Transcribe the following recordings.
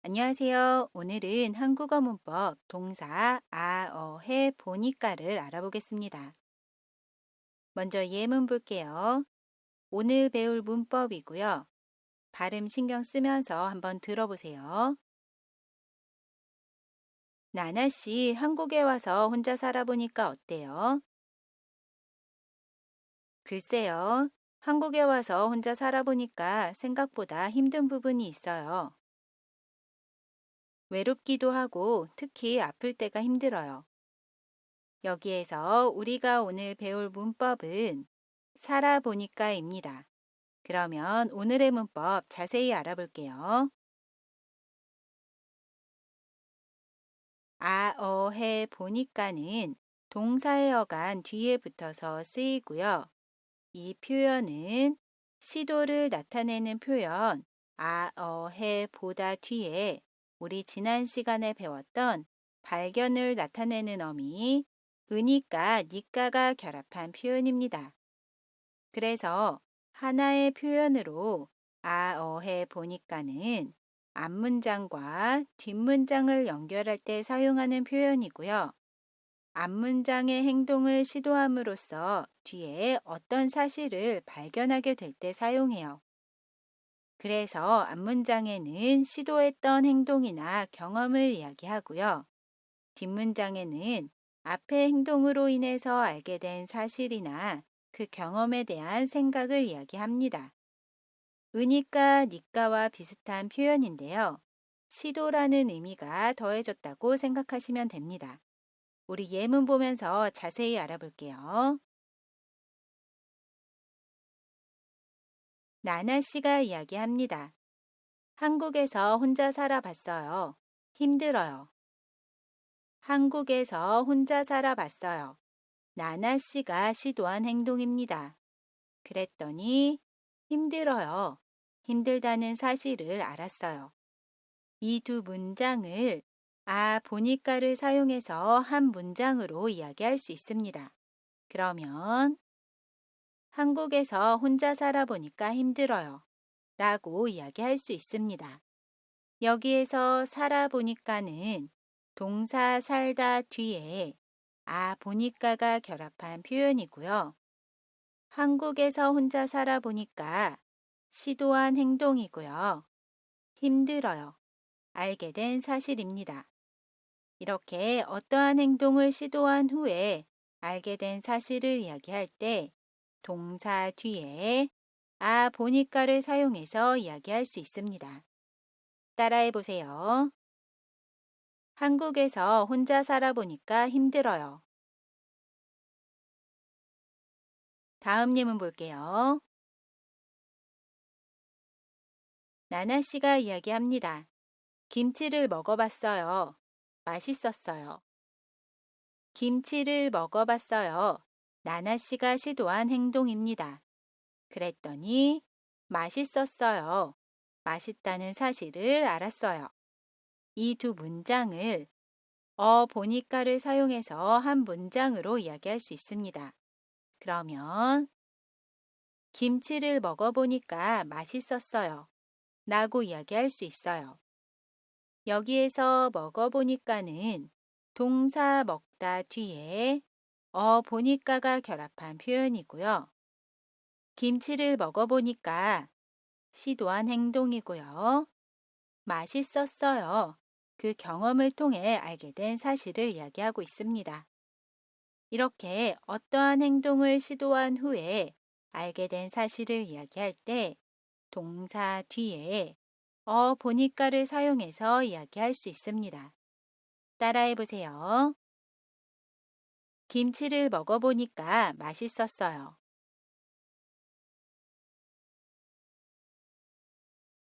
안녕하세요. 오늘은 한국어 문법 동사 아, 해 보니까를 알아보겠습니다. 먼저 예문 볼게요. 오늘 배울 문법이고요. 발음 신경 쓰면서 한번 들어보세요. 나나 씨, 한국에 와서 혼자 살아보니까 어때요? 글쎄요. 한국에 와서 혼자 살아보니까 생각보다 힘든 부분이 있어요. 외롭기도 하고 특히 아플 때가 힘들어요. 여기에서 우리가 오늘 배울 문법은 살아보니까입니다. 그러면 오늘의 문법 자세히 알아볼게요. 아, 해 보니까는 동사의 어간 뒤에 붙어서 쓰이고요. 이 표현은 시도를 나타내는 표현 아, 해 보다 뒤에 우리 지난 시간에 배웠던 발견을 나타내는 어미 으니까 니까가 결합한 표현입니다. 그래서 하나의 표현으로 아, 해 보니까는 앞문장과 뒷문장을 연결할 때 사용하는 표현이고요. 앞문장의 행동을 시도함으로써 뒤에 어떤 사실을 발견하게 될 때 사용해요. 그래서 앞문장에는 시도했던 행동이나 경험을 이야기하고요. 뒷문장에는 앞의 행동으로 인해서 알게 된 사실이나 그 경험에 대한 생각을 이야기합니다. 으니까 니까와 비슷한 표현인데요. 시도라는 의미가 더해졌다고 생각하시면 됩니다. 우리 예문 보면서 자세히 알아볼게요. 나나 씨가 이야기합니다. 한국에서 혼자 살아봤어요. 힘들어요. 한국에서 혼자 살아봤어요. 나나 씨가 시도한 행동입니다. 그랬더니 힘들어요. 힘들다는 사실을 알았어요. 이 두 문장을 보니까를 사용해서 한 문장으로 이야기할 수 있습니다. 그러면 한국에서 혼자 살아보니까 힘들어요. 라고 이야기할 수 있습니다. 여기에서 살아보니까는 동사 살다 뒤에 보니까가 결합한 표현이고요. 한국에서 혼자 살아보니까 시도한 행동이고요. 힘들어요. 알게 된 사실입니다. 이렇게 어떠한 행동을 시도한 후에 알게 된 사실을 이야기할 때 동사 뒤에 보니까를 사용해서 이야기할 수 있습니다. 따라해 보세요. 한국에서 혼자 살아보니까 힘들어요. 다음 예문 볼게요. 나나 씨가 이야기합니다. 김치를 먹어봤어요. 맛있었어요. 김치를 먹어봤어요. 나나 씨가 시도한 행동입니다. 그랬더니 맛있었어요. 맛있다는 사실을 알았어요. 이 두 문장을 보니까를 사용해서 한 문장으로 이야기할 수 있습니다. 그러면 김치를 먹어보니까 맛있었어요. 라고 이야기할 수 있어요. 여기에서 먹어보니까는 동사 먹다 뒤에 보니까가 결합한 표현이고요. 김치를 먹어보니까 시도한 행동이고요. 맛있었어요. 그 경험을 통해 알게 된 사실을 이야기하고 있습니다. 이렇게 어떠한 행동을 시도한 후에 알게 된 사실을 이야기할 때 동사 뒤에 보니까를 사용해서 이야기할 수 있습니다. 따라해 보세요. 김치를 먹어보니까 맛있었어요.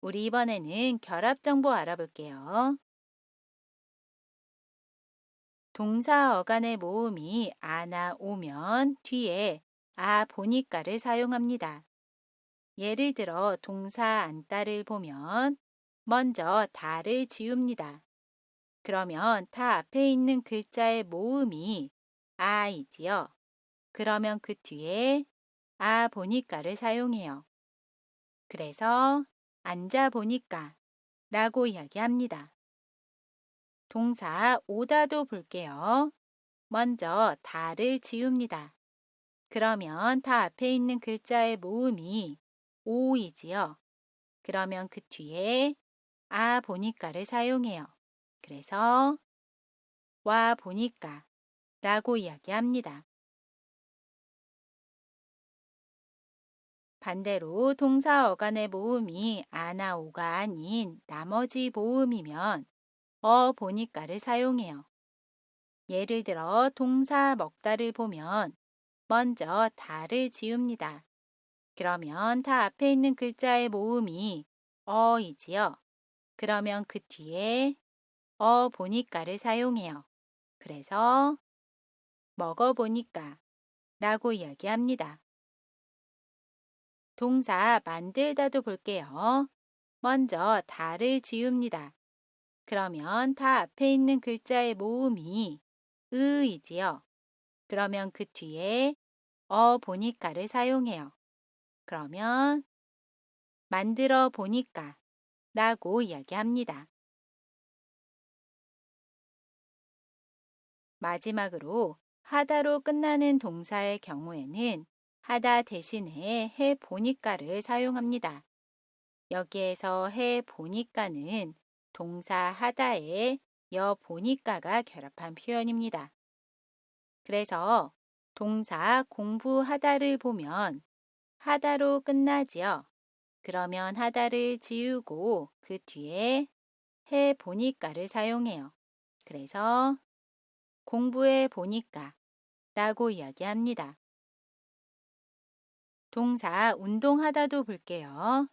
우리 이번에는 결합 정보 알아볼게요. 동사 어간의 모음이 아나 오면 뒤에 보니까를 사용합니다. 예를 들어 동사 안따를 보면 먼저 다를 지웁니다. 그러면 다 앞에 있는 글자의 모음이 아이지요. 그러면 그 뒤에 보니까를 사용해요. 그래서 앉아 보니까 라고 이야기합니다. 동사 오다도 볼게요. 먼저 다를 지웁니다. 그러면 다 앞에 있는 글자의 모음이 오이지요. 그러면 그 뒤에 보니까를 사용해요. 그래서 와 보니까 라고 이야기합니다. 반대로 동사 어간의 모음이 아나 오가 아닌 나머지 모음이면 보니까를 사용해요. 예를 들어 동사 먹다를 보면 먼저 다를 지웁니다. 그러면 다 앞에 있는 글자의 모음이 어이지요. 그러면 그 뒤에 보니까를 사용해요. 그래서 먹어보니까 라고 이야기합니다. 동사 만들다도 볼게요. 먼저 다를 지웁니다. 그러면 다 앞에 있는 글자의 모음이 으이지요. 그러면 그 뒤에 보니까를 사용해요. 그러면 만들어 보니까 라고 이야기합니다. 마지막으로 하다로 끝나는 동사의 경우에는 하다 대신에 해 보니까를 사용합니다. 여기에서 해 보니까는 동사 하다에 여 보니까가 결합한 표현입니다. 그래서 동사 공부하다를 보면 하다로 끝나지요. 그러면 하다를 지우고 그 뒤에 해 보니까를 사용해요. 그래서 공부해 보니까 라고 이야기합니다. 동사 운동하다도 볼게요.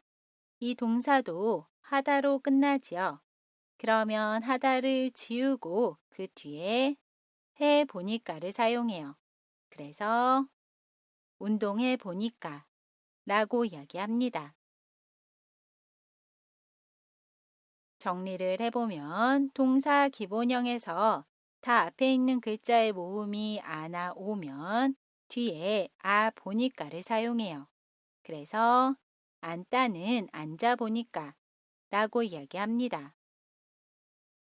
이 동사도 하다로 끝나지요. 그러면 하다를 지우고 그 뒤에 해 보니까를 사용해요. 그래서 운동해 보니까 라고 이야기합니다. 정리를 해보면 동사 기본형에서 다 앞에 있는 글자의 모음이 아나 오면 뒤에 보니까를 사용해요. 그래서 앉다는 앉아보니까 라고 이야기합니다.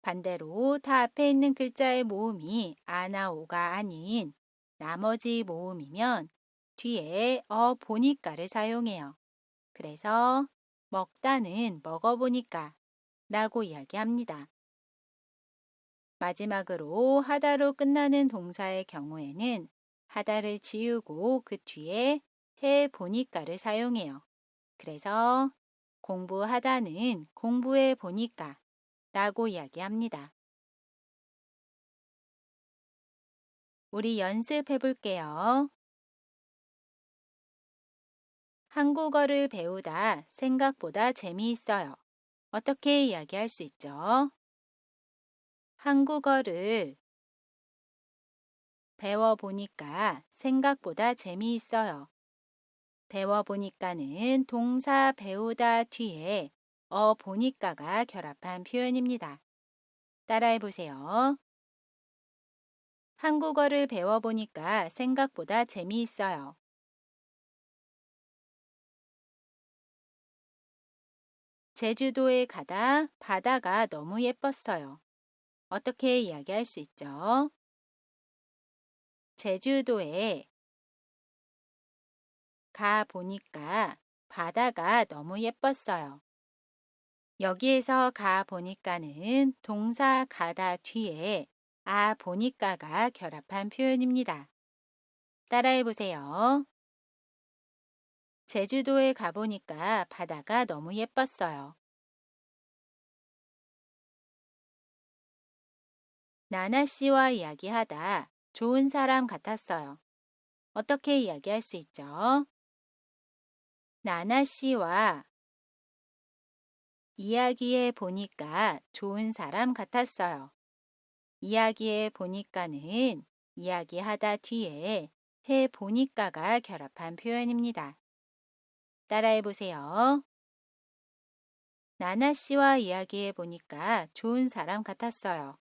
반대로 다 앞에 있는 글자의 모음이 아나 오가 아닌 나머지 모음이면 뒤에 보니까를 사용해요. 그래서 먹다는 먹어보니까 라고 이야기합니다. 마지막으로 하다로 끝나는 동사의 경우에는 하다를 지우고 그 뒤에 해 보니까를 사용해요. 그래서 공부하다는 공부해 보니까 라고 이야기합니다. 우리 연습해 볼게요. 한국어를 배우다 생각보다 재미있어요. 어떻게 이야기할 수 있죠? 한국어를 배워보니까 생각보다 재미있어요. 배워보니까는 동사 배우다 뒤에 보니까가 결합한 표현입니다. 따라해 보세요. 한국어를 배워보니까 생각보다 재미있어요. 제주도에 가다 바다가 너무 예뻤어요. 어떻게 이야기할 수 있죠? 제주도에 가 보니까 바다가 너무 예뻤어요. 여기에서 가 보니까는 동사 가다 뒤에 보니까가 결합한 표현입니다. 따라해 보세요. 제주도에 가보니까 바다가 너무 예뻤어요. 나나 씨와 이야기하다 좋은 사람 같았어요. 어떻게 이야기할 수 있죠? 나나 씨와 이야기해 보니까 좋은 사람 같았어요. 이야기해 보니까는 이야기하다 뒤에 해 보니까가 결합한 표현입니다. 따라해 보세요. 나나 씨와 이야기해 보니까 좋은 사람 같았어요.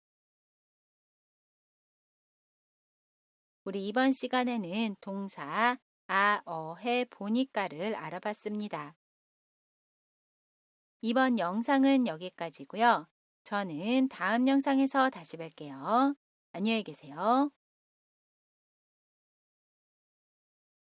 우리 이번 시간에는 동사 해 보니까를 알아봤습니다. 이번 영상은 여기까지고요. 저는 다음 영상에서 다시 뵐게요. 안녕히 계세요.